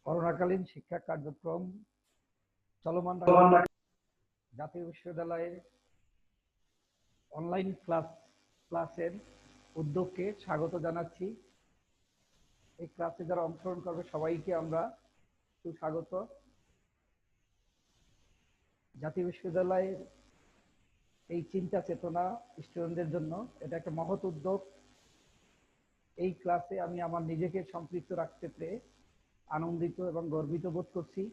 করোনাকালীন শিক্ষা কার্যক্রম চলমান জাতীয় বিশ্ববিদ্যালয়ের অনলাইন ক্লাসের উদ্যোগকে স্বাগত জানাচ্ছি। এই ক্লাসে যারা অংশগ্রহণ করবে সবাইকে আমরা সুস্বাগত। জাতীয় বিশ্ববিদ্যালয়ের এই চিন্তা চেতনা স্টুডেন্টদের জন্য এটা একটা মহৎ উদ্যোগ। এই ক্লাসে আমি আমার নিজেকে সম্পৃক্ত রাখতে পেরে আনন্দিত এবং গর্বিত বোধ করছি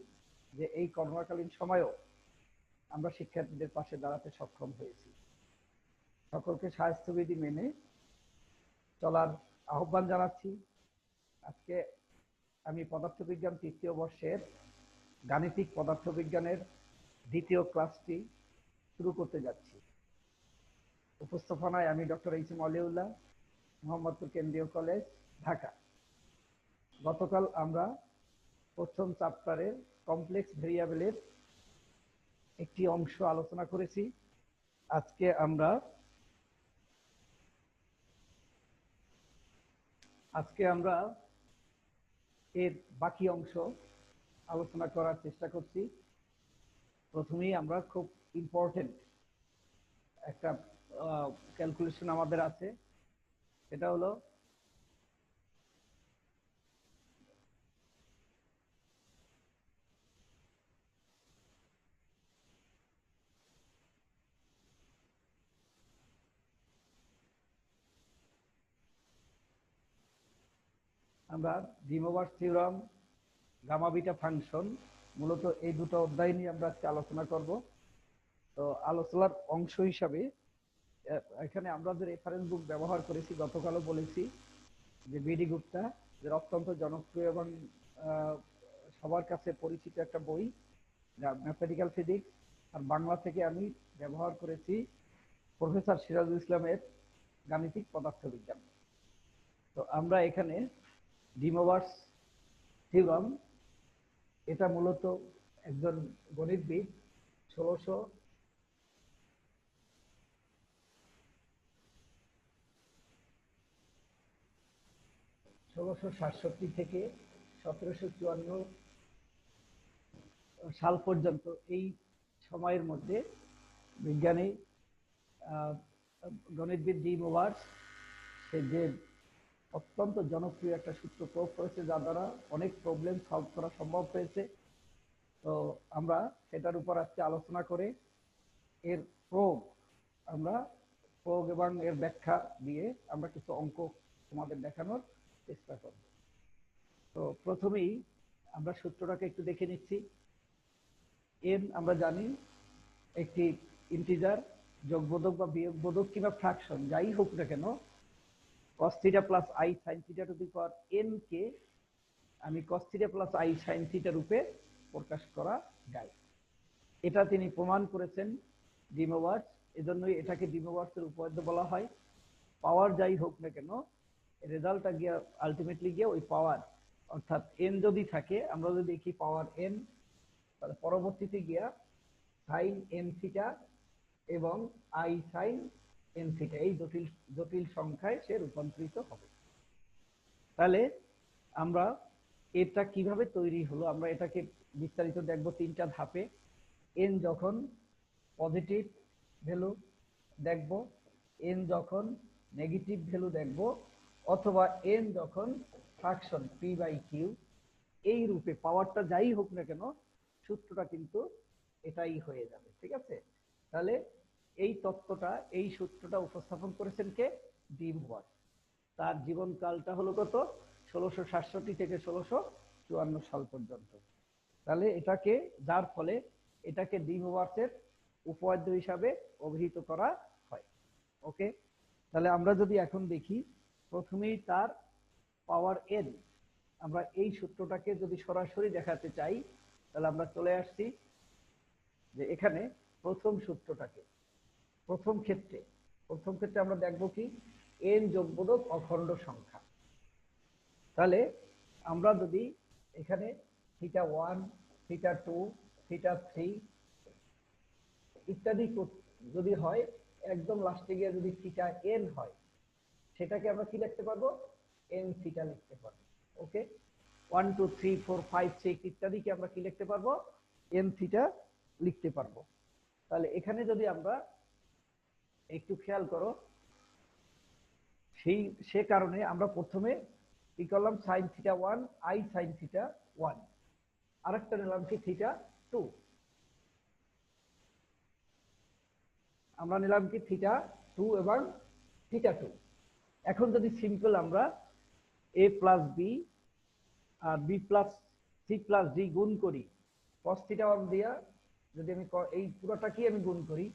যে এই করোনাকালীন সময়েও আমরা শিক্ষার্থীদের পাশে দাঁড়াতে সক্ষম হয়েছি। সকলকে স্বাস্থ্যবিধি মেনে চলার আহ্বান জানাচ্ছি। আজকে আমি পদার্থবিজ্ঞান তৃতীয় বর্ষের গাণিতিক পদার্থবিজ্ঞানের দ্বিতীয় ক্লাসটি শুরু করতে যাচ্ছি। উপস্থাপনায় আমি ডক্টর এইচ.এম. অলিউল্লাহ, মোহাম্মদপুর কেন্দ্রীয় কলেজ, ঢাকা। গতকাল আমরা প্রথম চ্যাপ্টারের কমপ্লেক্স ভেরিয়েবলের একটি অংশ আলোচনা করেছি। আজকে আমরা এর বাকি অংশ আলোচনা করার চেষ্টা করছি। প্রথমেই আমরা খুব ইম্পর্টেন্ট একটা ক্যালকুলেশন আমাদের আছে, সেটা হলো আমরা de Moivre's theorem, gamma beta function, মূলত এই দুটো অধ্যায় নিয়ে আমরা আজকে আলোচনা করব। তো আলোচনার অংশ হিসাবে এখানে আমরা যে রেফারেন্স বুক ব্যবহার করেছি, গতকালও বলেছি যে বিডি গুপ্তা, যে অত্যন্ত জনপ্রিয় এবং সবার কাছে পরিচিত একটা বই, ম্যাথমেটিক্যাল ফিজিক্স। আর বাংলা থেকে আমি ব্যবহার করেছি প্রফেসর সিরাজুল ইসলামের গাণিতিক পদার্থবিজ্ঞান। তো আমরা এখানে ডি মোভারস থিওরাম, এটা মূলত একজন গণিতবিদ 1667 থেকে 1754 সাল পর্যন্ত এই সময়ের মধ্যে বিজ্ঞানী গণিতবিদ ডি মোভারস সে যে অত্যন্ত জনপ্রিয় একটা সূত্র প্রয়োগ করেছে, যার দ্বারা অনেক প্রবলেম সলভ করা সম্ভব হয়েছে। তো আমরা সেটার উপর আজকে আলোচনা করে এর প্রয়োগ এবং এর ব্যাখ্যা দিয়ে আমরা কিছু অঙ্ক তোমাদের দেখানোর চেষ্টা করব। তো প্রথমেই আমরা সূত্রটাকে একটু দেখে নিচ্ছি। এন আমরা জানি একটি ইন্টিজার, যোগবোধক বা বিয়োগবোধক কিংবা ফ্র্যাকশন যাই হোক না কেন, cos θ plus i sin θ to the power n কে আমি cos θ প্লাস i sin θ রূপে প্রকাশ করা যায়। এটা তিনি প্রমাণ করেছেন ডি মোভারস, এজন্যই এটাকে ডি মোভারসের উপপাদ্য বলা হয়। পাওয়ার যাই হোক না কেন, রেজাল্টটা গিয়ে আলটিমেটলি গিয়ে ওই পাওয়ার, অর্থাৎ n যদি থাকে, আমরা যদি দেখি পাওয়ার n, তাহলে পরবর্তীতে গিয়া সাইন n θ এবং i sin n θ এই জটিল সংখ্যায় সে রূপান্তরিত হবে। তাহলে আমরা এটা কিভাবে তৈরি হলো, আমরা এটাকে বিস্তারিত দেখব তিনটা ধাপে। n যখন পজিটিভ ভ্যালু দেখব, n যখন নেগেটিভ ভ্যালু দেখব, অথবা n যখন ফ্র্যাকশন p/q, এই রূপে পাওয়ারটা যাই হোক না কেন, সূত্রটা কিন্তু এটাই হয়ে যাবে। ঠিক আছে? তাহলে এই তত্ত্বটা, এই সূত্রটা উপস্থাপন করেছেন কে? ডি মোভারস। তার জীবনকালটা হলো কত? 1667 থেকে 1654 সাল পর্যন্ত। তাহলে এটাকে, যার ফলে এটাকে ডি মোভারসের উপপাদ্য হিসাবে অভিহিত করা হয়। ওকে, তাহলে আমরা যদি এখন দেখি, প্রথমেই তার পাওয়ার n, আমরা এই সূত্রটাকে যদি সরাসরি দেখাতে চাই, তাহলে আমরা চলে আসছি যে এখানে প্রথম সূত্রটাকে, প্রথম ক্ষেত্রে আমরা দেখব কি, n যোগবোধক অখণ্ড সংখ্যা। তাহলে আমরা যদি এখানে θ1, θ2, θ3 ইত্যাদি যদি হয়, একদম লাস্টে গিয়ে যদি θn হয়, সেটাকে আমরা কি লিখতে পারবো? n θ লিখতে পারবো। ওকে, 1 2 3 4 5 6 ইত্যাদিকে আমরা কি লিখতে পারবো, এন থিটা লিখতে পারবো। তাহলে এখানে যদি আমরা একটু খেয়াল করো, সে কারণে আমরা প্রথমে কি করলাম, sine theta 1 I sine theta 1, আরেকটা নিলাম কি থিটা 2, আমরা নিলাম কি থিটা 2 এবং থিটা 2। এখন যদি সিম্পল আমরা এ প্লাস বি আর B plus C plus D গুণ করি cos থিটা 1 দিয়া, যদি আমি এই পুরোটা কি আমি গুণ করি,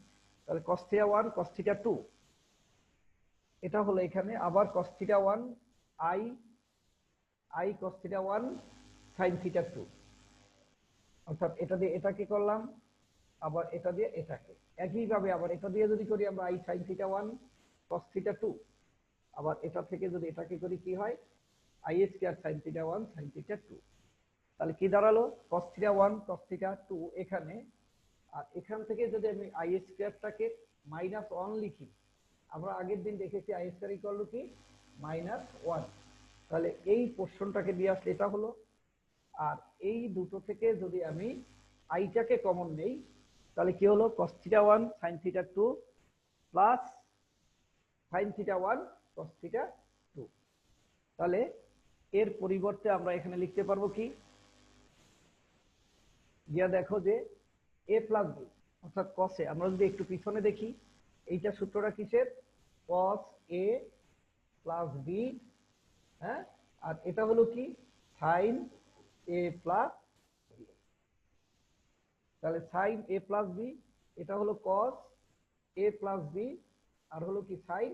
তাহলে cos থিটা 1 cos থিটা 2, এটা হলো এখানে আবার cos theta 1 I I cos theta 1 sin theta 2, অর্থাৎ এটা দিয়ে এটাকে করলাম, আবার এটা দিয়ে এটাকে একইভাবে, আবার এটা দিয়ে যদি করি আমরা I sin theta 1 cos theta 2, আবার এটা থেকে যদি এটাকে করি কি হয়, I square sin theta 1 sin theta 2। তাহলে কি দাঁড়ালো, cos থিটা 1 cos থিটা 2 এখানে, আর এখান থেকে যদি আমি আই স্কয়ারটাকে -1 লিখি, আমরা আগের দিন দেখেছি আই স্কয়ার ইকুয়াল টু কি -1, তাহলে এই পোরশনটাকে দিয়ে আসলে এটা হলো। আর এই দুটো থেকে যদি আমি আইটাকে কমন নেই, তাহলে কি হলো, cos theta 1 sin theta 2 plus sin theta 1 cos theta 2। তাহলে এর পরিবর্তে আমরা এখানে লিখতে পারবো কি, গিয়া দেখো যে এ প্লাস বি, অর্থাৎ কসে আমরা যদি একটু পিছনে দেখি, এইটা সূত্রটা কিসের, cos এ প্লাস বি, হ্যাঁ, আর এটা হলো কি sin এ প্লাস বি। তাহলে sin এ প্লাস বি, এটা হলো cos এ প্লাস বি, আর হলো কি sin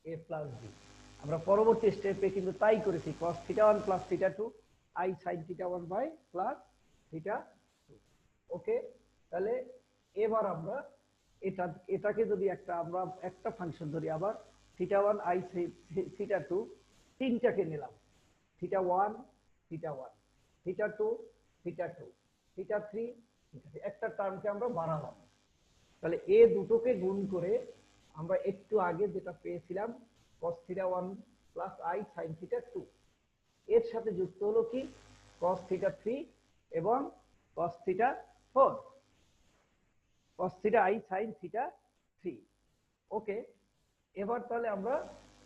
এ প্লাস বি। আমরা পরবর্তী স্টেপে কিন্তু তাই করেছি, cos theta 1 plus theta 2 i sin theta 1 by plus theta 2। Okay, তাহলে এবার আমরা এটাকে যদি আমরা একটা ফাংশন ধরি, আবার থিটা 1 আই থিটা 2 তিনটাকে নিলাম, theta 1 theta 1 theta 2 theta 2 theta 3 একটা টার্মকে আমরা বাড়ালাম। তাহলে এ দুটোকে গুণ করে আমরা একটু আগে যেটা পেয়েছিলাম cos theta 1 plus I sin theta 2, এর সাথে যুক্ত হলো কি cos থিটা 3 এবং cos theta 4, cos theta I sin theta 3। ওকে, এবার তাহলে আমরা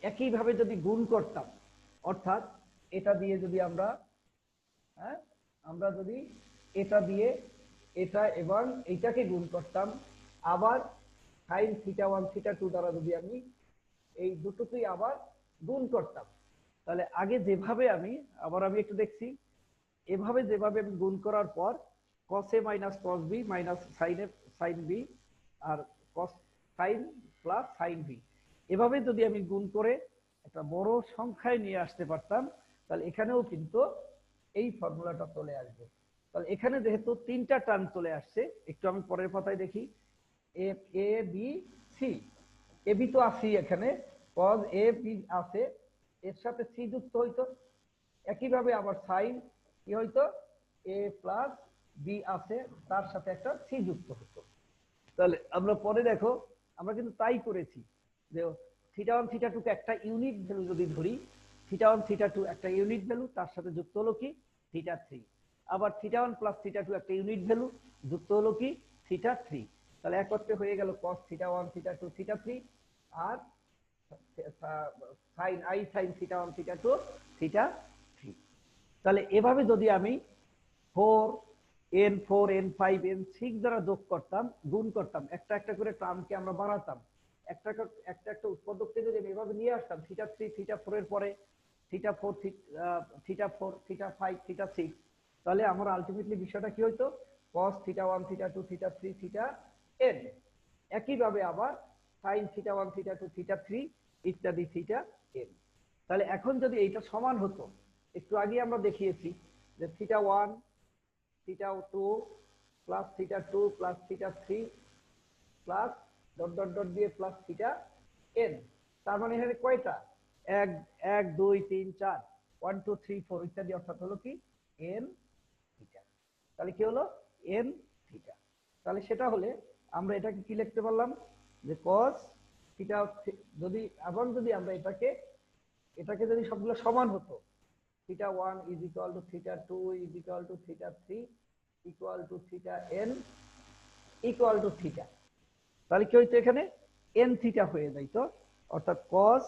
একইভাবে যদি গুণ করতাম, অর্থাৎ এটা দিয়ে যদি আমরা, হ্যাঁ, আমরা যদি এটা দিয়ে এটা এবং এইটাকে গুণ করতাম, আবার sin থিটা 1 থিটা 2 দ্বারা যদি আমি এই দুটোকেই আবার গুণ করতাম, তাহলে আগে যেভাবে আমি একটু দেখছি, এভাবে যেভাবে আমি গুণ করার পর cos a minus cos b minus sin a sin b আর cos sin plus sin b, এভাবে যদি আমি গুণ করে একটা বড় সংখ্যায় নিয়ে আসতে পারতাম, তাহলে এখানেও কিন্তু এই ফর্মুলাটা চলে আসবে। তাহলে এখানে যেহেতু তিনটা টার্ম চলে আসছে, একটু আমি পরের পাতায় দেখি, A B C, A B তো আসি, এখানে cos এ বি আছে, এর সাথে সি যুক্ত হইতো, একইভাবে আবার সাইন কি হইতো, এ প্লাস বি আছে, তার সাথে একটা সি যুক্ত হতো। তাহলে আমরা পরে দেখো, আমরা কিন্তু তাই করেছি যে থিটা 1 থিটা 2 কে একটা ইউনিট ভ্যালু যদি ধরি, থিটা 1 থিটা 2 একটা ইউনিট ভ্যালু, তার সাথে যুক্ত হলো কি থিটা 3, আবার থিটা 1 প্লাস থিটা 2 একটা ইউনিট ভ্যালু, যুক্ত হলো কি থিটা 3। তাহলে এক অর্থে হয়ে গেল cos থিটা 1 থিটা 2 থিটা 3 আর sin i sin theta 1 theta 2 theta 3। তাহলে এভাবে যদি আমি 4 n 5 n 6 দ্বারা যোগ করতাম, গুণ করতাম, একটা একটা করে টার্মকে আমরা বাড়াতাম, একটা একটা একটা উৎপাদককে যদি আমি এভাবে নিয়ে আসতাম, থিটা 3 থিটা 4 এর পরে থিটা 4 থিটা 4 থিটা 5 থিটা 6, তাহলে আমার আলটিমেটলি বিষয়টা কি হইতো, cos theta 1 theta 2 theta 3 theta n। একইভাবে আবার sin থিটা 1 থিটা 2 থিটা 3 ইত্যাদি থিটা n। তাহলে এখন যদি এইটা সমান হতো, একটু আগে আমরা দেখিয়েছি যে theta 1 theta 2 plus theta 2 plus theta 3 plus dot dot dot দিয়ে প্লাস থিটা n, তার মানে এখানে কয়টা, 1 1 2 3 4 1 2 3 4 ইত্যাদি, অর্থাৎ হলো কি n থিটা। তাহলে কি হলো n থিটা। তাহলে সেটা হলে আমরা এটাকে কি লিখতে পারলাম, যে cos থিটা, যদি এবং যদি আমরা এটাকে যদি সবগুলো সমান হতো, θ1 is equal to θ2 is equal to θ3 equal to θn equal to θ। তাহলে কি হইতো এখানে n থিটা হয়ে যাইতো, অর্থাৎ cos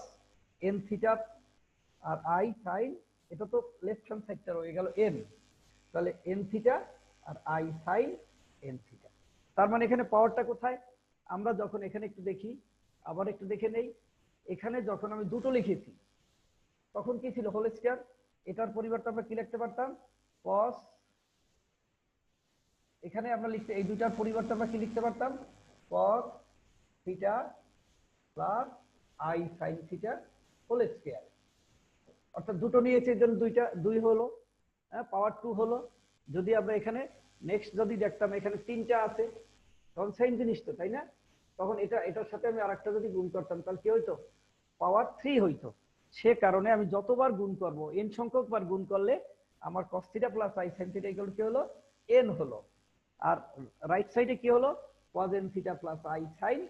n থিটা আর i sin, এটা তো লেফট হ্যান্ড সাইডটা রয়ে গেল n, তাহলে n থিটা আর i sin n থিটা। তার মানে এখানে পাওয়ারটা কোথায়? আমরা যখন এখানে একটু দেখি, আবার একটু দেখে নেই, এখানে যখন আমি দুটো লিখেছি তখন কি ছিল? Whole square. এটার পরিবর্তে আমরা কি লিখতে পারতাম? cos, এখানে আমরা লিখতে, এই দুটার পরিবর্তে আমরা কি লিখতে পারতাম? cos theta plus i sin theta whole square. অর্থাৎ দুটো নিয়েছি এর জন্য দুইটা, দুই হলো, হ্যাঁ, পাওয়ার 2 হলো। যদি আমরা এখানে নেক্সট যদি দেখতাম এখানে তিনটা আছে, তখন সেম জিনিস তো, তাই না? তখন এটার সাথে আমি আরেকটা যদি গুণ করতাম তাহলে কি হইতো? পাওয়ার 3 হইতো। সে কারণে আমি যতবার গুণ করব, n সংখ্যক বার গুণ করলে আমার cos theta plus i sin theta equal কি হলো? n হলো। আর রাইট সাইডে কি হলো? cos n theta plus i sin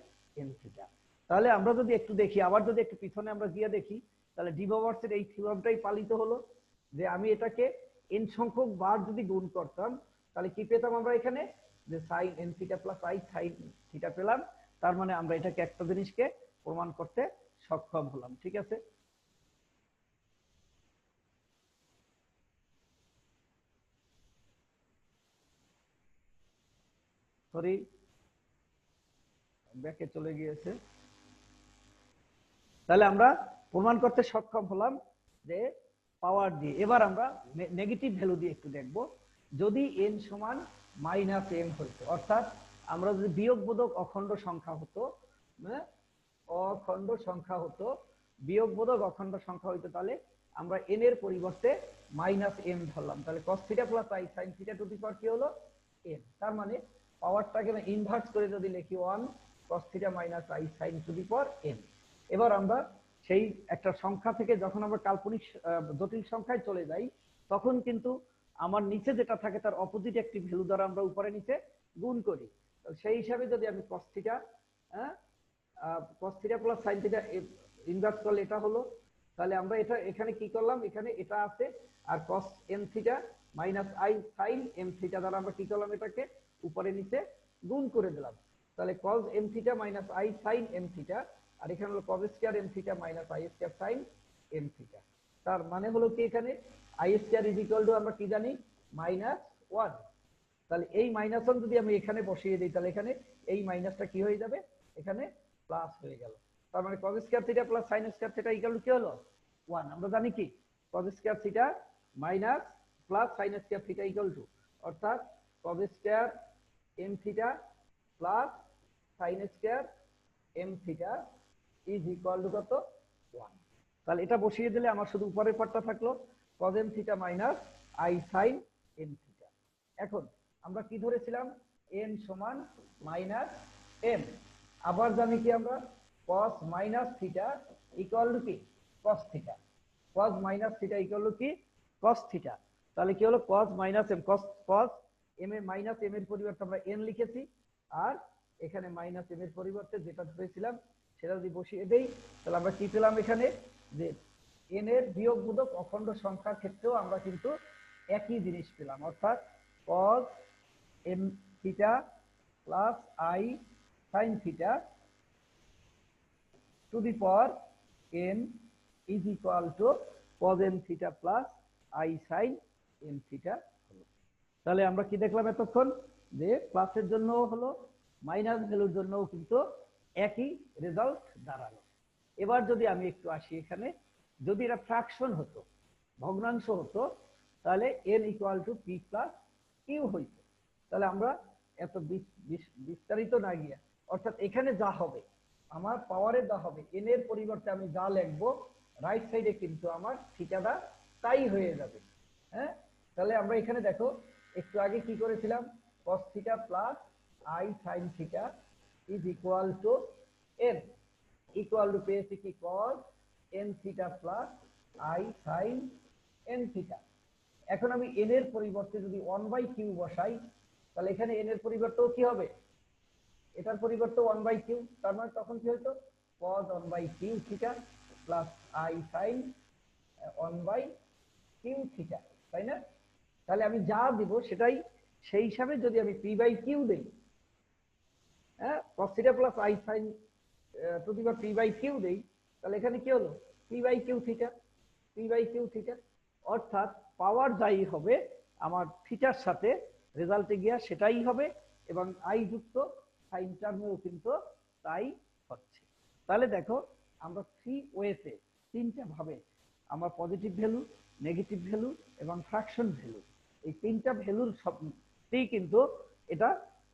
n theta. তাহলে আমরা যদি একটু দেখি, আবার যদি একটু পিছনে আমরা গিয়ে দেখি, তাহলে ডি বভার্সের এই থিওরামটাই পালিত হলো, যে আমি এটাকে n সংখ্যক বার যদি গুণ করতাম তাহলে কি পেতাম আমরা এখানে? যে sin n theta plus i sin theta পেলাম। তার মানে আমরা এটাকে একটা জিনিসকে প্রমাণ করতে সক্ষম হলাম। ঠিক আছে? সরি, ব্যাকে চলে গিয়েছে। তাহলে আমরা প্রমাণ করতে সক্ষম হলাম যে পাওয়ার দিয়ে। এবার আমরা নেগেটিভ ভ্যালু দিয়ে একটু দেখব। যদি n সমান -m হইতো, অর্থাৎ আমরা যদি বিয়োগবোধক অখণ্ড সংখ্যা হতো, অখণ্ড সংখ্যা হতো, বিয়োগবোধক অখণ্ড সংখ্যা হইতো, তাহলে আমরা n এর পরিবর্তে -m ধরলাম, তাহলে cos theta plus i sin theta to the power কি হলো? n। তার মানে পাওয়ারটাকে আমি ইনভার্স করে যদি লিখি 1 cos theta minus i sin two the power n। এবার আমরা সেই একটা সংখ্যা থেকে যখন আমরা কাল্পনিক জটিল সংখ্যায় চলে যাই, তখন কিন্তু আমার নিচে যেটা থাকে তার অপোজিট একটি ভ্যালু দ্বারা আমরা উপরে নিচে গুণ করি। সেই হিসাবে যদি আমি cos theta, cos theta plus sin theta inverse করলে এটা হলো, তাহলে আমরা এটা এখানে কি করলাম? এখানে এটা আছে, আর cos n theta minus i sin m theta দ্বারা আমরা কি করলাম? এটাকে উপরে নিচে গুণ করে দিলাম। তাহলে cos m theta minus i sin m theta, আর এখানে হলো cos square m theta minus i square sin m theta. তার মানে হলো কি? এখানে i square is equal to আমরা কি জানি? -1। তাহলে এই -1 যদি আমি এখানে বসিয়ে দিই, তাহলে এখানে এই মাইনাসটা কি হয়ে যাবে? এখানে প্লাস হয়ে গেল। তার মানে cos square theta plus sin square theta equal to কি হলো? 1। আমরা জানি কি? cos square theta minus plus sin square theta equal two, অর্থাৎ cos square m theta plus sin square m theta is equal two কত? 1। তাহলে এটা বসিয়ে দিলে আমার শুধু উপরের পার্টটা থাকলো cos m theta minus i sin m theta. এখন আমরা কি ধরেছিলাম? n সমান -m। আবার জানি কি আমরা? cos minus theta equal to কি? cos theta. cos minus theta equal to কি? cos theta. তাহলে কি হলো? cos minus m, cos m এর মাইনাস m এর পরিবর্তে আমরা n লিখেছি, আর এখানে মাইনাস m এর পরিবর্তে যেটা ধরেছিলাম সেটা যদি বসিয়ে দেই, তাহলে আমরা কি পেলাম এখানে? যে n এর বিয়োগবোধক অখণ্ড সংখ্যার ক্ষেত্রেও আমরা কিন্তু একই জিনিস পেলাম, অর্থাৎ cos m theta plus i sin theta to the power n is equal two cos n theta plus i sin n theta. তাহলে আমরা কি দেখলাম এতক্ষণ? যে প্লাসের জন্য হলো, মাইনাস ভ্যালুর জন্য কিন্তু একই রেজাল্ট দাঁড়ালো। এবার যদি আমি একটু আসি এখানে, যদি এটা ফ্র্যাকশন হতো, ভগ্নাংশ হতো, তাহলে n equal to p plus q হইতো। তাহলে আমরা এত বিস্তারিত না গিয়ে, অর্থাৎ এখানে যা হবে, আমার পাওয়ারে যা হবে, n এর পরিবর্তে আমি যা লিখবো, রাইট সাইডে কিন্তু আমার থিটাটা তাই হয়ে যাবে। হ্যাঁ, তাহলে আমরা এখানে দেখো একটু আগে কি করেছিলাম? cos theta plus i sin theta is equal to n, equal two পেয়েছি কি? cos n theta plus i sin n theta. এখন আমি n এর পরিবর্তে যদি 1/q বসাই, তাহলে এখানে n এর পরিবর্তেও কি হবে? এটার পরিবর্তে 1/q। তার মানে তখন কি হতো? cos 1/q theta plus i sin 1/q Q theta, তাই না? তাহলে আমি যা দিব সেটাই, সেই হিসাবে যদি আমি পি বাই কিউ দেই, হ্যাঁ, cos theta plus i sine to the power p by q দেই, তাহলে এখানে কি হলো? P by q theta, p by q theta. অর্থাৎ পাওয়ার যাই হবে আমার থিটার সাথে রেজাল্টে গিয়া সেটাই হবে, এবং আই যুক্ত সাইন টার্মেও কিন্তু তাই হচ্ছে। তাহলে দেখো আমরা থ্রি ওয়েতে, তিনটা ভাবে আমার পজিটিভ ভ্যালু, নেগেটিভ ভ্যালু এবং ফ্র্যাকশন ভ্যালু, এই তিনটা ভ্যালুর সবটি কিন্তু এটা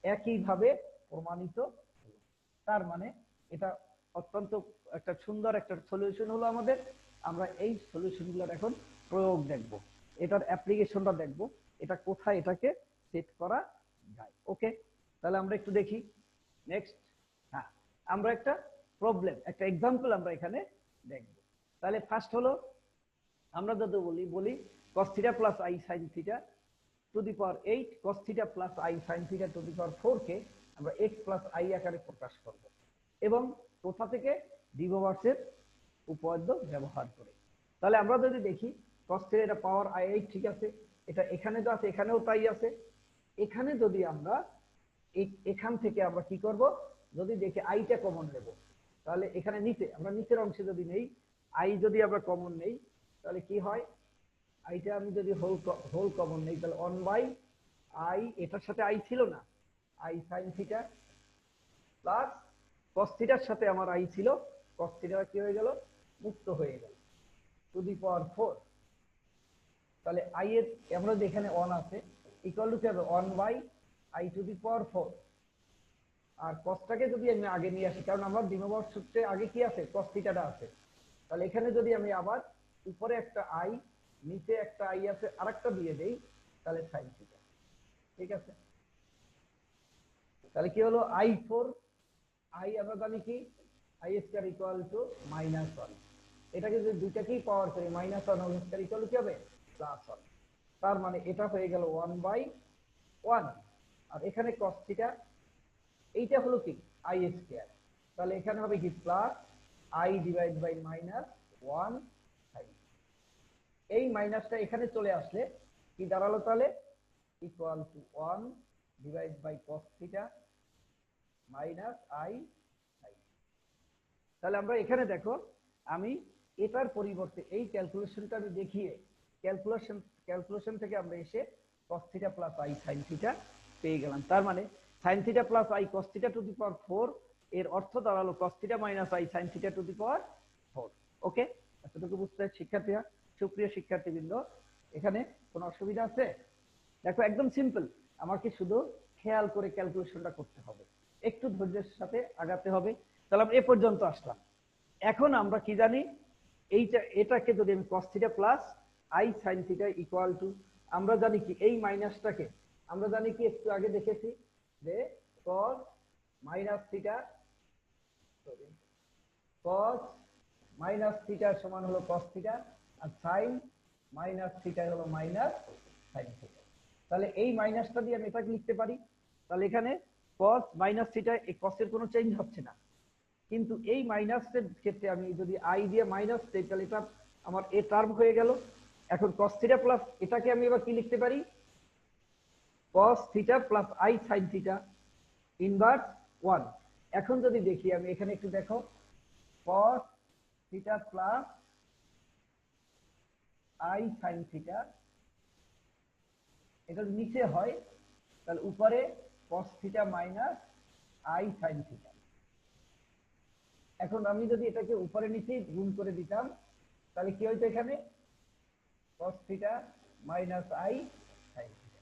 একইভাবে প্রমাণিত হলো। তার মানে এটা অত্যন্ত একটা সুন্দর একটা সলিউশন হলো আমাদের। আমরা এই সলিউশনগুলোর এখন প্রয়োগ দেখব, এটার অ্যাপ্লিকেশনটা দেখব, এটা কোথায় এটাকে সেট করা যায়। ওকে, তাহলে আমরা একটু দেখি নেক্সট। হ্যাঁ, আমরা একটা প্রবলেম, একটা এক্সাম্পল আমরা এখানে দেখব। তাহলে ফার্স্ট হলো আমরা যদি বলি cos theta plus i sine theta to the power 8 cos theta plus i sine theta to the power 4 কে আমরা x প্লাস আই আকারে প্রকাশ করব, এবং কোথা থেকে? ডিভোভার্সের উপপাদ্য ব্যবহার করে। তাহলে আমরা যদি দেখি cos থিটা এটা পাওয়ার i8, ঠিক আছে, এটা এখানে তো আছে, এখানেও তাই আছে। এখানে যদি আমরা এখান থেকে আমরা কি করব, যদি দেখি আইটা কমন নেব, তাহলে এখানে নিচে আমরা নিচের অংশে যদি নেই, আই যদি আমরা কমন নেই, তাহলে কি হয়? আইটা আমি যদি হোল কমন নেই, তাহলে 1/i, এটার সাথে আই ছিল না, I sine theta plus cos থিটার সাথে আমার আই ছিল, cos থিটা কি হয়ে গেল? মুক্ত হয়ে গেল, টু দি পাওয়ার 4। তাহলে আই এর আমরা যে এখানে 1 আছে, ইকুয়াল টু কি হবে? 1/i two the power 4। আর cosটাকে যদি আমি আগে নিয়ে আসি, কারণ আমার ডিনোভার্স সূত্রে আগে কি আছে? cos থিটাটা আছে। তাহলে এখানে যদি আমি আবার উপরে একটা আই, নিচে একটা আই আছে, আরেকটা দিয়ে দেই, তাহলে সাইন থিটা, ঠিক আছে। তাহলে কি হলো? i4, আই আমরা জানি কি আই স্কয়ার ইকুয়াল টু -1, এটাকে যদি দুইটাকেই পাওয়ার করি, -1 হোল স্কয়ার ইকুয়াল টু কি হবে? +1। তার মানে এটা হয়ে গেল 1/1। আর এখানে cos থিটা, এইটা হলো কি? আই স্কয়ার, তাহলে এখানে হবে কি? Plus i divide by -1 sine. এই মাইনাসটা এখানে চলে আসলে কি দাঁড়ালো? তাহলে equal to 1 divide by cos theta minus i sine. তাহলে আমরা এখানে দেখো, আমি এটার পরিবর্তে এই ক্যালকুলেশনটা আমি দেখিয়ে ক্যালকুলেশন থেকে আমরা এসে cos theta plus i sine theta পেয়ে গেলাম। তার মানে sine theta plus i cos theta to the power 4 এর অর্থ দাঁড়ালো cos theta minus i sine theta to the power 4। Okay, এতটুকু বুঝতে শিক্ষার্থীরা? সুপ্রিয় শিক্ষার্থীবৃন্দ, এখানে কোনো অসুবিধা আছে? দেখো একদম সিম্পল, আমাকে শুধু খেয়াল করে ক্যালকুলেশনটা করতে হবে, একটু ধৈর্যের সাথে আগাতে হবে। তাহলে আমরা এ পর্যন্ত আসলাম। এখন আমরা কি জানি? এটাকে যদি আমি cos theta plus i sine theta equal to, আমরা জানি কি এই মাইনাসটাকে আমরা জানি কি একটু আগে দেখেছি যে cos minus theta, cos minus theta সমান হলো cos থিটা, আর সাইন মাইনাস থিটা হলো মাইনাস সাইন থিটা। তাহলে এই মাইনাসটা দিয়ে আমি এটাকে লিখতে পারি। তাহলে এখানে cos মাইনাস থিটা, এই cos এর কোনো চেঞ্জ হচ্ছে না, কিন্তু এই মাইনাসের ক্ষেত্রে আমি যদি আই দিয়ে মাইনাস দেই, তাহলে এটা আমার এ টার্ম হয়ে গেল। এখন cos থিটা প্লাস এটাকে আমি এবার কি লিখতে পারি? cos theta plus i sine theta inverse 1। এখন যদি দেখি আমি এখানে একটু দেখো, cos theta plus i sine theta, এটা নিচে হয়, তাহলে উপরে cos theta minus i sine theta. এখন আমি যদি এটাকে উপরে নিচে গুণ করে দিতাম, তাহলে কি হইতো? এখানে cos theta minus i sine theta.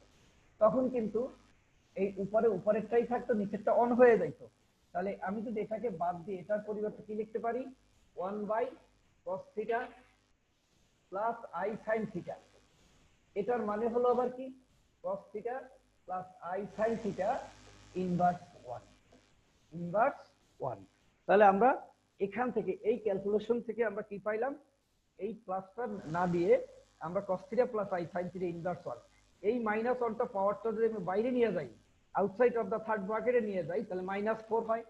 তখন কিন্তু এই উপরেরটাই থাকতো, নিচেরটা অন হয়ে যাইতো। তাহলে আমি যদি এটাকে বাদ দিয়ে এটার পরিবর্তে কি লিখতে পারি? 1/cos theta plus i sine theta. এটার মানে হলো আবার কি? cos theta plus i sine theta inverse 1, inverse 1। তাহলে আমরা এখান থেকে এই ক্যালকুলেশন থেকে আমরা কি পাইলাম? এই প্লাসটা না দিয়ে আমরা cos theta plus i sine theta inverse 1, এই -1টা পাওয়ারটা যদি আমি বাইরে নিয়ে যাই, আউটসাইড অফ দা থার্ড ব্র্যাকেটে নিয়ে যাই, তাহলে -4 হয়।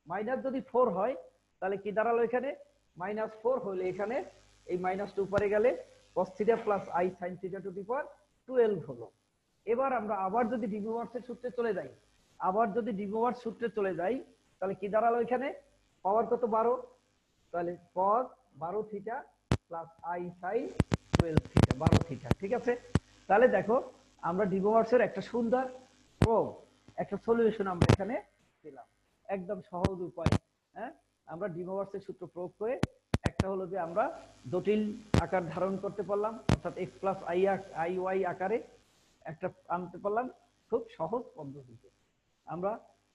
মাইনাস যদি 4 হয়, তাহলে কি দাঁড়ালো? এখানে -4 হলে এখানে এই মাইনাসটা উপরে গেলে cos theta plus i sin theta to the power 12 হলো। এবার আমরা আবার যদি ডি মোভার্সের সূত্রে চলে যাই, তাহলে কি দাঁড়ালো এখানে? পাওয়ার কত? 12, তাহলে cos 12 theta plus i sin 12 theta, 12 theta. ঠিক আছে, তাহলে দেখো আমরা ডি মোভার্সের একটা সুন্দর ও একটা সলিউশন আমরা এখানে পেলাম, একদম সহজ উপায়। হ্যাঁ, আমরা ডি মোভার্সের সূত্র প্রয়োগ করে একটা হলো যে আমরা জটিল আকার ধারণ করতে পারলাম, অর্থাৎ x প্লাস আই ওয়াই আকারে একটা আনতে পারলাম খুব সহজ পদ্ধতিতে। আমরা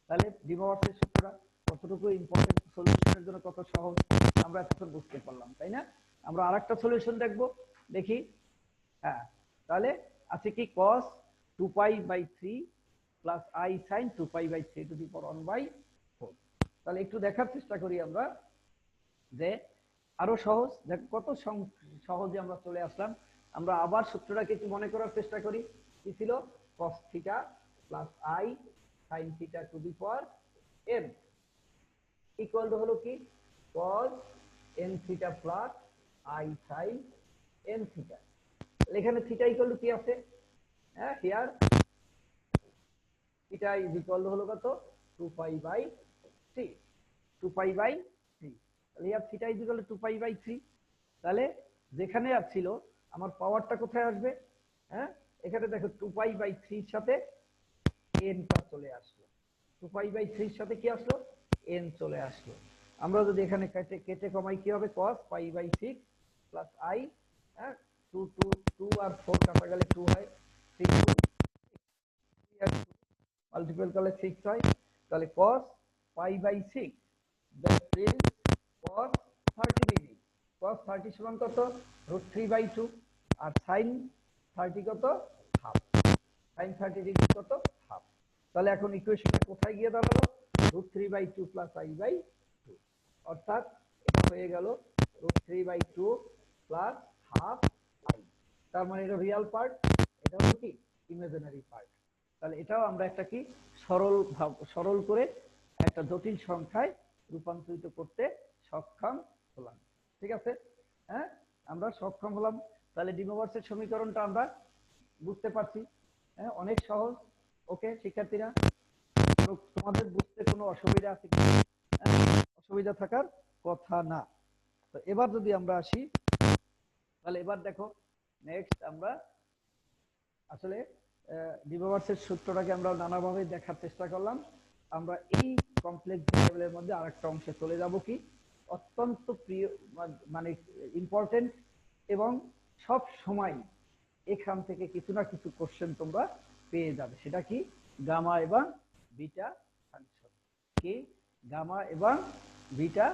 তাহলে ডি মোভার্সের সূত্রটা কতটুকু ইম্পর্টেন্ট, সলিউশনের জন্য কত সহজ আমরা এতক্ষণ বুঝতে পারলাম, তাই না? আমরা আরেকটা সলিউশন দেখবো, দেখি। হ্যাঁ, তাহলে আছে কি cos 2π/3 plus i sin 2π/3 to the power 1/4। তাহলে একটু দেখার চেষ্টা করি আমরা যে আরো সহজ, দেখো কত সহজে আমরা চলে আসলাম। আমরা আবার সূত্রটাকে একটু মনে করার চেষ্টা করি। কি ছিল? cos theta plus i sin theta to the power n equal to হলো কি cos n theta plus i sin n theta. এখানে থিটা ইকুয়াল টু কি আছে? হ্যাঁ, here theta is equal to হলো কত? 2π/3, 2π/3। তাহলে here theta is equal to 2π/3। তাহলে যেখানে আর ছিল আমার পাওয়ারটা কোথায় আসবে? হ্যাঁ, এখানে দেখো 2π/3 এর সাথে n টা চলে আসলো, 2π/3 এর সাথে কি আসলো? n চলে আসলো। আমরা যদি এখানে কেটে কেটে কমাই কি হবে? cos π/6 প্লাস i, হ্যাঁ, 2 2 2 আর 4 কাটা গেলে 2 হয়, 3 মাল্টিপল করলে 6 হয়। তাহলে cos π/6 that is cos 30 degree. cos 30 সমান কত? √3/2। আর sin 30 কত? হাফ। sin 30 ডিগ্রি কত? হাফ। তাহলে এখন ইকুয়েশনটা কোথায় গিয়ে দাঁড়ালো? √3/2 প্লাস i/2, অর্থাৎ এটা হয়ে গেল √3/2 প্লাস হাফ i। তার মানে এটা রিয়াল পার্ট, এটা হলো কি ইমাজিনারি পার্ট। তাহলে এটাও আমরা একটা কি সরল করে একটা জটিল সংখ্যায় রূপান্তরিত করতে সক্ষম হলাম। ঠিক আছে, হ্যাঁ, আমরা সক্ষম হলাম। তাহলে ডি মোভার্সের সমীকরণটা আমরা বুঝতে পারছি। হ্যাঁ, অনেক সহজ। ওকে শিক্ষার্থীরা, তোমাদের বুঝতে কোনো অসুবিধা আছে কি? অসুবিধা থাকার কথা না। তো এবার যদি আমরা আসি, তাহলে এবার দেখো নেক্সট আমরা আসলে ডি মোভার্সের সূত্রটাকে আমরা নানাভাবে দেখার চেষ্টা করলাম। আমরা এই কমপ্লেক্স ভেরিয়েবলের মধ্যে আরেকটা অংশে চলে যাব, কি অত্যন্ত প্রিয় মানে ইম্পর্টেন্ট এবং সব সময় এখান থেকে কিছু না কিছু কোশ্চেন তোমরা পেয়ে যাবে। সেটা কি? গামা এবং বিটা ফাংশন। কি? গামা এবং বিটা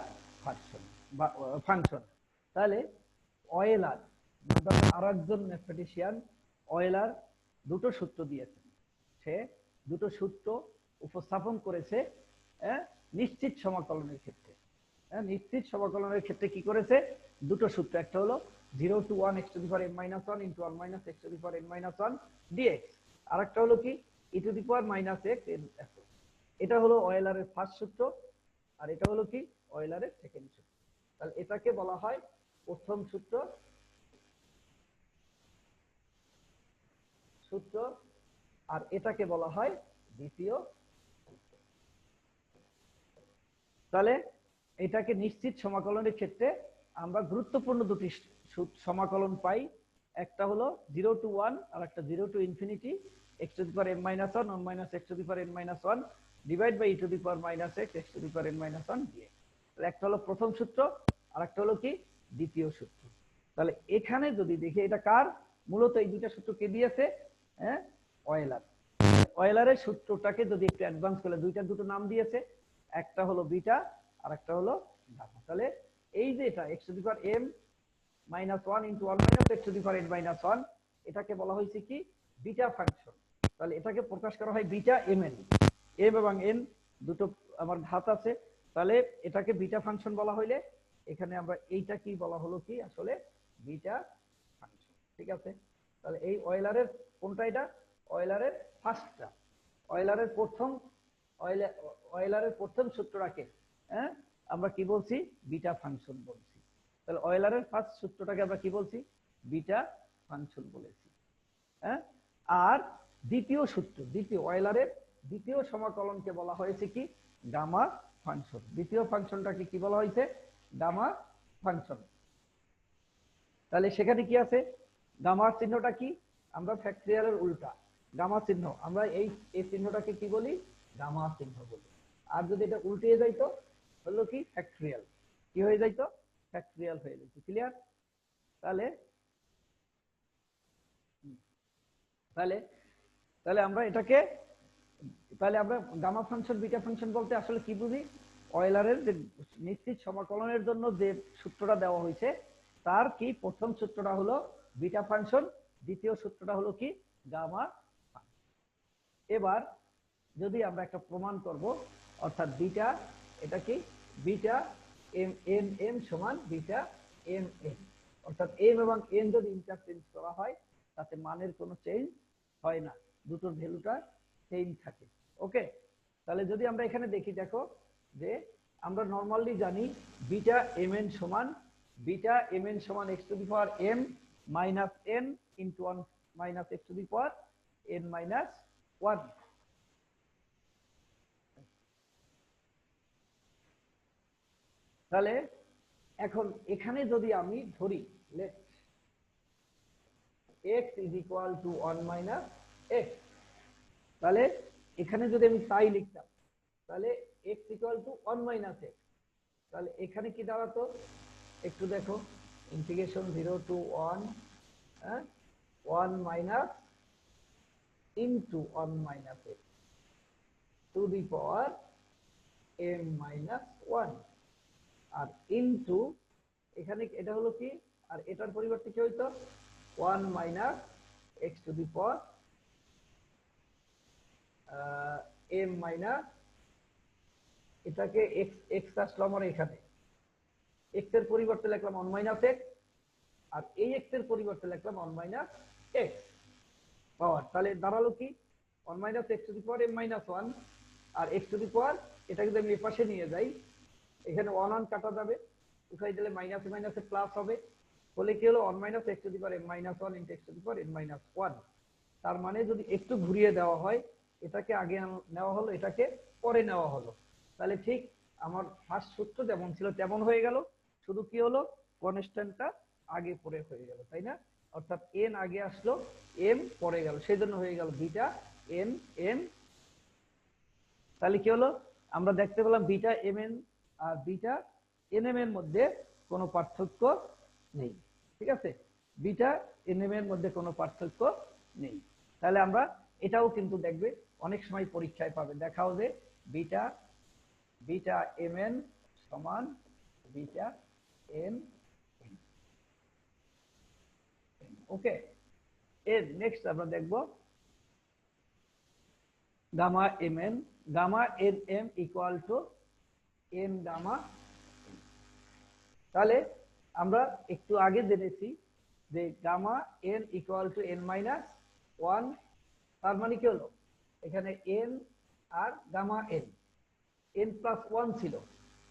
ফাংশন বা ফাংশন। তাহলে অয়েলার আরেকজন ম্যাথমেটিশিয়ান অয়েলার দুটো সূত্র দিয়েছেন। সে দুটো সূত্র উপস্থাপন করেছে নিশ্চিত সমাকলনের ক্ষেত্রে। নিশ্চিত সমাকলনের ক্ষেত্রে কি করেছে? দুটো সূত্র, একটা হলো 0 to 1 x to the power n minus 1 into 1 minus x to the power n minus 1 dx, আর একটা হলো কি e to the power minus x n। এটা হলো অয়েলারের ফার্স্ট সূত্র, আর এটা হলো কি অয়েলারের সেকেন্ড সূত্র। তাহলে এটাকে বলা হয় প্রথম সূত্র, আর এটাকে বলা হয় দ্বিতীয়। তাহলে এটাকে নিশ্চিত সমাকলনের ক্ষেত্রে আমরা গুরুত্বপূর্ণ দুটি সমাকলন পাই। একটা হলো 0 to 1 আর একটা 0 to infinity x to the power n minus 1 1 minus x to the power n minus 1 divide by e to the power minus x x to the power n minus 1 dx। তাহলে একটা হলো প্রথম সূত্র, আর একটা হলো কি দ্বিতীয় সূত্র। তাহলে এখানে যদি দেখি এটা কার, মূলত এই দুইটা সূত্র কে দিয়েছে? হ্যাঁ, অয়েলার। অয়েলারের সূত্রটাকে যদি একটু অ্যাডভান্স করে দুটো নাম দিয়েছে, একটা হলো বিটা আর একটা হলো গামা। তাহলে এই যে এটা x to the power m minus 1 into 1 minus x to the power n minus 1, এটাকে বলা হয়েছে কি বিটা ফাংশন। তাহলে এটাকে প্রকাশ করা হয় বিটা mn, m এবং n দুটো আমার ঘাত আছে। তাহলে এটাকে বিটা ফাংশন বলা হইলে এখানে আমরা এইটা কি বলা হলো কি আসলে বিটা ফাংশন। ঠিক আছে, তাহলে এই অয়েলারের কোনটা? এটা অয়েলারের ফার্স্টটা, অয়েলারের প্রথম সূত্রটাকে হ্যাঁ আমরা কি বলছি? বিটা ফাংশন বলছি। তাহলে অয়েলারের ফার্স্ট সূত্রটাকে আমরা কি বলছি? বিটা ফাংশন বলেছি। হ্যাঁ, আর দ্বিতীয় সূত্র, দ্বিতীয় অয়েলারের দ্বিতীয় সমাকলনকে বলা হয়েছে কি গামা ফাংশন। দ্বিতীয় ফাংশনটাকে কি বলা হয়েছে? Gamma function. তাহলে সেখানে কি আছে? গামার চিহ্নটা কি? আমরা ফ্যাক্টরিয়ালের উল্টা গামা চিহ্ন, আমরা এই চিহ্নটাকে কি বলি? গামা চিহ্ন বলি। আর যদি এটা উল্টে যাইতো হলো কি ফ্যাক্টরিয়াল, কি হয়ে যাইতো? ফ্যাক্টরিয়াল হয়ে যেত। ক্লিয়ার? তাহলে তাহলে তাহলে আমরা এটাকে, তাহলে আমরা গামা ফাংশন বিটা ফাংশন বলতে আসলে কি বুঝি? অয়েলারের যে নিশ্চিত সমাকলনের জন্য যে সূত্রটা দেওয়া হয়েছে তার কি প্রথম সূত্রটা হলো বিটা ফাংশন, দ্বিতীয় সূত্রটা হলো কি গামা। এবার যদি আমরা একটা প্রমাণ করব, অর্থাৎ বিটা, এটা কি বিটা এম এন এম সমান বিটা এম এন, অর্থাৎ এম এবং এন যদি ইন্টারচেঞ্জ করা হয় তাতে মানের কোনো চেঞ্জ হয় না, দুটোর ভ্যালুটা সেম থাকে। ওকে, তাহলে যদি আমরা এখানে দেখি, দেখো যে আমরা নর্মালি জানি বিটা এম এন সমান x to the power m minus n into one minus x to the power n minus one. তাহলে এখন এখানে যদি আমি ধরি let x is equal to 1 minus x, তাহলে এখানে যদি আমি তাই লিখতাম তাহলে x equal to 1 minus x, তাহলে এখানে কি দাঁড়াতো? একটু দেখো, ইন্টিগ্রেশন 0 টু 1, হ্যাঁ, 1 minus into 1 minus x to the power m minus 1, আর ইনটু এখানে এটা হলো কি, আর এটার পরিবর্তে কি হইতো? 1 minus x to the power m minus, এটাকে এক্স এক্স আসলো আমার এখানে, এক্স এর পরিবর্তে লিখলাম 1 মাইনাস এক্স, আর এই এক্স এর পরিবর্তে লিখলাম 1 মাইনাস এক্স পাওয়ার। তাহলে দাঁড়ালো কি 1 minus x to the power m minus 1, আর এক্স টু দি পাওয়ার এটা যদি আমি এপাশে নিয়ে যাই, এখানে 1 1 কাটা যাবে, উঠাই দিলে মাইনাস মাইনাসে প্লাস হবে, বলে কি হলো 1 minus x to the power m minus 1 into x to the power n minus 1। তার মানে যদি একটু ঘুরিয়ে দেওয়া হয়, এটাকে আগে নেওয়া হলো, এটাকে পরে নেওয়া হলো, তাহলে ঠিক আমার ফার্স্ট সূত্র যেমন ছিল তেমন হয়ে গেল, শুধু কি হলো কনস্ট্যান্টটা আগে পরে হয়ে গেল, তাই না? অর্থাৎ এন আগে আসলো, এম পরে গেল, সেই জন্য হয়ে গেল বিটা এন এম। তাহলে কি হলো? আমরা দেখতে পেলাম বিটা এম এন আর বিটা এন এম এর মধ্যে কোনো পার্থক্য নেই। ঠিক আছে, বিটা এন এম এর মধ্যে কোনো পার্থক্য নেই। তাহলে আমরা এটাও কিন্তু দেখবে অনেক সময় পরীক্ষায় পাবে, দেখাও যে বিটা বিটা এম এন সমান বিটা এন। ওকে, এর নেক্সট আমরা দেখব gamma m n, gamma n m equal to n gamma. তাহলে আমরা একটু আগে জেনেছি যে gamma n equal to n minus 1, তার মানে কি হলো এখানে এন আর গামা এন, এন প্লাস 1 ছিল,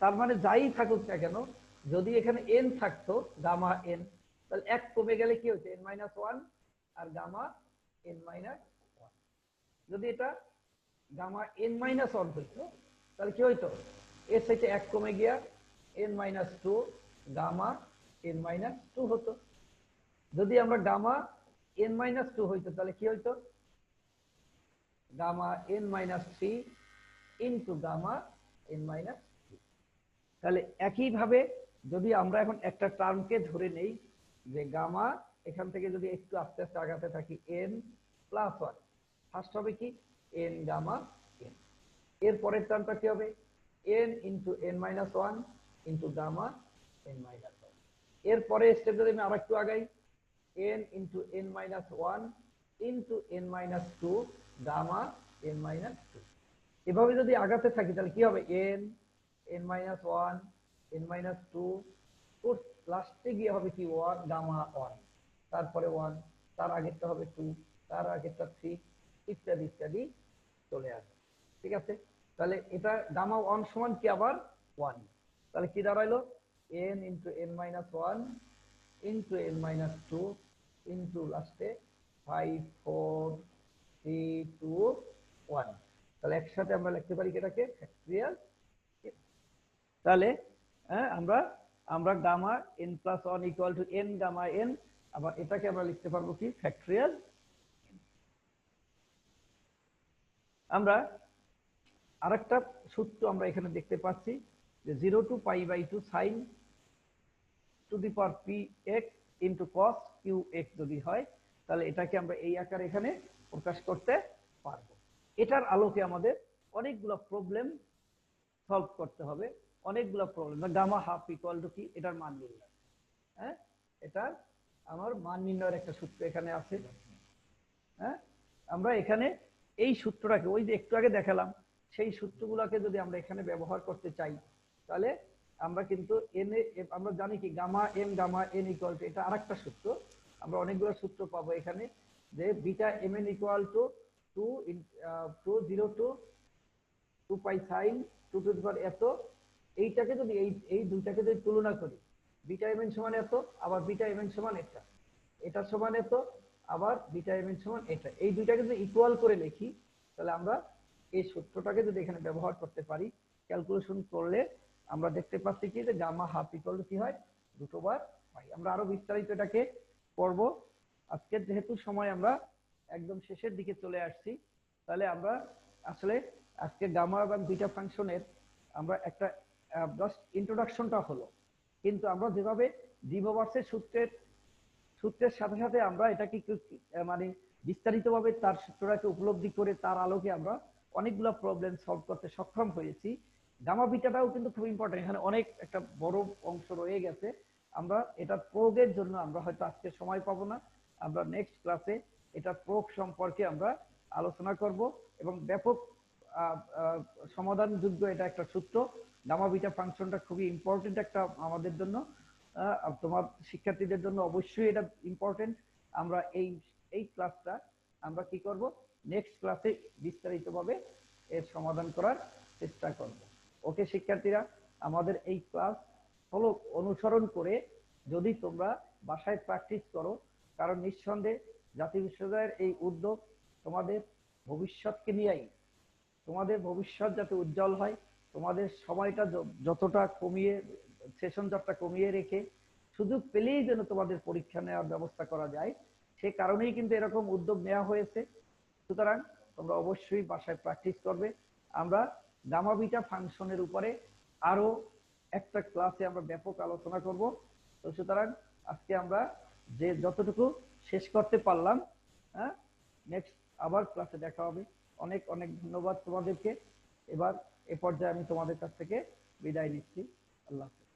তার মানে যাই থাকুক না কেন, যদি এখানে এন থাকতো গামা এন, তাহলে এক কমে গেলে কি হচ্ছে এন মাইনাস 1 আর গামা এন মাইনাস 1। যদি এটা গামা এন মাইনাস 1 হইতো তাহলে কি হইতো? এর সাথে এক কমে গিয়া n minus 2 gamma n minus 2 হতো। যদি আমরা গামা এন মাইনাস 2 হইতো তাহলে কি হইতো? Gamma n minus 3 into gamma n minus 3। তাহলে একইভাবে যদি আমরা এখন একটা টার্মকে ধরে নেই যে গামা, এখান থেকে যদি একটু আস্তে আস্তে আগাতে থাকি এন প্লাস 1, ফার্স্ট হবে কি এন গামা এন, এর পরের টার্মটা কি হবে n into n minus 1 into gamma n minus 1, এর পরে স্টেপ যদি আমি আরেকটু আগাই n into n minus 1 into n minus 2 gamma n minus 2। এভাবে যদি আগাতে থাকি তাহলে কি হবে n n minus 1 n minus 2, লাস্টে গিয়ে হবে কি 1 গামা 1, তারপরে 1, তার আগেরটা হবে 2, তার আগেরটা 3, ইত্যাদি ইত্যাদি চলে আসবে। ঠিক আছে, তাহলে এটা গামা 1 সমান কি আবার 1, তাহলে কি দাঁড়াইলো n into n minus 1 into n minus two into লাস্টে 5 4 3 2 1। তাহলে একসাথে আমরা লিখতে পারি এটাকে ফ্যাক্টরিয়াল। তাহলে আমরা আমরা gamma n plus one equal to n gamma n, আবার এটাকে আমরা লিখতে পারবো কি ফ্যাক্টরিয়াল। আমরা আরেকটা সূত্র আমরা এখানে দেখতে পাচ্ছি যে 0 to pi by 2 sine to the power p x into cos q x যদি হয়, তাহলে এটাকে আমরা এই আকারে এখানে প্রকাশ করতে পারবো। এটার আলোকে আমাদের অনেকগুলো প্রবলেম সলভ করতে হবে, অনেকগুলো problem. Gamma half equal to কি, এটার মান নির্ণয়। হ্যাঁ, এটার আমার মান নির্ণয়ের একটা সূত্র এখানে আছে। হ্যাঁ, আমরা এখানে এই সূত্রটাকে ওই যে একটু আগে দেখালাম সেই সূত্রগুলোকে যদি আমরা এখানে ব্যবহার করতে চাই, তাহলে আমরা কিন্তু এন আমরা জানি কি গামা এন ইকুয়াল টু, এটা আরেকটা সূত্র। আমরা অনেকগুলো সূত্র পাবো এখানে, যে beta m n equal to 0 to 2 pi sine 2 to the power এত। এইটাকে যদি এই দুইটাকে যদি তুলনা করি, বিটা এম এন সমান এত, আবার বিটা এম এন সমান এটা সমান এত, আবার বিটা এম এন সমান এটা, এই দুইটাকে যদি ইকুয়াল করে লিখি, তাহলে আমরা এই সূত্রটাকে যদি এখানে ব্যবহার করতে পারি, ক্যালকুলেশন করলে আমরা দেখতে পাচ্ছি কি যে গামা হাফ ইকুয়াল টু কি হয়, দুটো বার পাই। আমরা আরো বিস্তারিত এটাকে পড়বো। আজকে যেহেতু সময় আমরা একদম শেষের দিকে চলে আসছি, তাহলে আমরা আসলে আজকে গামা এবং বিটা ফাংশনের আমরা একটা জাস্ট ইন্ট্রোডাকশনটা হলো, কিন্তু আমরা যেভাবে ডিভোভার্সের সূত্রের সাথে সাথে আমরা এটাকে মানে বিস্তারিতভাবে তার সূত্রটাকে উপলব্ধি করে তার আলোকে আমরা অনেকগুলো প্রবলেম সলভ করতে সক্ষম হয়েছি। গামা বিটাটাও কিন্তু খুব ইম্পর্টেন্ট, এখানে অনেক একটা বড় অংশ রয়ে গেছে। আমরা এটা প্রয়োগের জন্য আমরা হয়তো আজকে সময় পাবো না, আমরা নেক্সট ক্লাসে এটা প্রয়োগ সম্পর্কে আমরা আলোচনা করব, এবং ব্যাপক সমাধানযোগ্য এটা একটা সূত্র। গামা বিটা ফাংশনটা খুবই ইম্পর্টেন্ট একটা আমাদের জন্য, তোমার শিক্ষার্থীদের জন্য অবশ্যই এটা ইম্পর্টেন্ট। আমরা এই ক্লাসটা আমরা কি করব, নেক্সট ক্লাসে বিস্তারিতভাবে এর সমাধান করার চেষ্টা করব। ওকে শিক্ষার্থীরা, আমাদের এই ক্লাস ফলো অনুসরণ করে যদি তোমরা বাসায় প্র্যাকটিস করো, কারণ নিঃসন্দেহে জাতীয় বিশ্ববিদ্যালয়ের এই উদ্যোগ তোমাদের ভবিষ্যৎকে নিয়েই, তোমাদের ভবিষ্যৎ যাতে উজ্জ্বল হয়, তোমাদের সময়টা যতটা কমিয়ে, সেশন জটটা কমিয়ে রেখে সুযোগ পেলেই যেন তোমাদের পরীক্ষা নেওয়ার ব্যবস্থা করা যায়, সে কারণেই কিন্তু এরকম উদ্যোগ নেওয়া হয়েছে। সুতরাং তোমরা অবশ্যই বাসায় প্র্যাকটিস করবে। আমরা গামা বিটা ফাংশনের উপরে আরো একটা ক্লাসে আমরা ব্যাপক আলোচনা করব। তো সুতরাং আজকে আমরা যে যতটুকু শেষ করতে পারলাম, হ্যাঁ, নেক্সট আবার ক্লাসে দেখা হবে। অনেক অনেক ধন্যবাদ তোমাদেরকে। এবার এ পর্যায়ে আমি তোমাদের কাছ থেকে বিদায় নিচ্ছি। আল্লাহ হাফেজ।